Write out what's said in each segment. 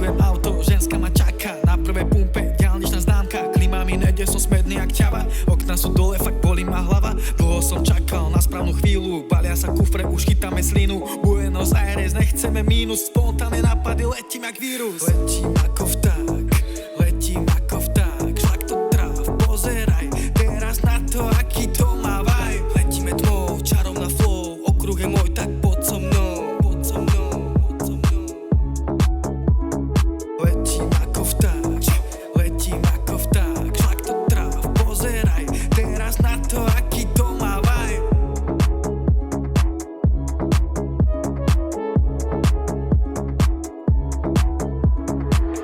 Počujem auto, ženská ma čaká. Na prvej pumpe, diaľničná známka. Klima mi nejde, som smedný jak ťava. Okna sú dole, fakt bolí ma hlava. Dlho som čakal na správnu chvíľu. Balia sa kufre, už chytáme slinu. Buenos Aires, nechceme mínus. Spontánne nápady, letím jak vírus. Letím ako vták, letím ako vták. Šlak to tráv, pozeraj teraz na to, aký to má vibe. Letíme tmou, čarovná flow. Okruh je môj, tak poď so mnou. Letím ako vták, letím ako vták. Šlak to tráv, pozeraj teraz na to, aký to má vibe.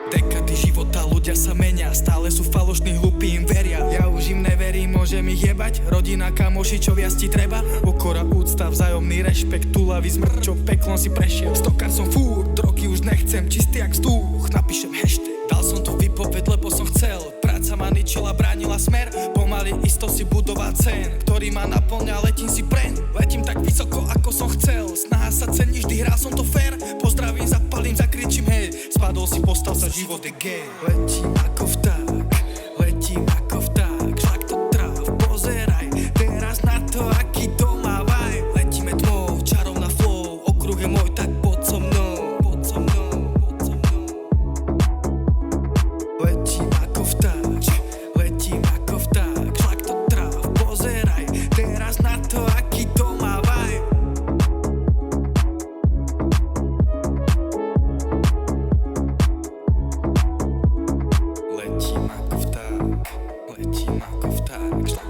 Dekady života, ľudia sa menia. Stále sú falošní, hlupí, im veria. Ja už im neverím, môžem ich jebať. Rodina, kamoši, čo viac ti treba? Pokora, úcta, vzájomný rešpekt. Túlavý smrť, čo peklom si prešiel. Stokár som fúr, drogy už nechcem. Čistý jak vzduch, napíšem hashtag. Dal som tu vypoveď, lebo som chcel. Práca ma ničila, bránila smer. Pomaly isto si budoval sen, ktorý ma naplňa, letím si preň. Letím tak vysoko, ako som chcel. Snaha sa cení, vždy hral som to fair. Pozdravím, zapalím, zakričím hej. Spadol si, postal sa, život je gay. Letím ako vták, letím ako vták. Šlak to tráv, pozeraj teraz na to, aký to má vibe. Letíme tmou, čarovná flow. Okruh je môj, tak poď so mnou. Letím ako vták, letím ako vták. Šlak to tráv, pozeraj teraz na to, aký to má vibe. Letím ako vták, letím ako vták. Šlak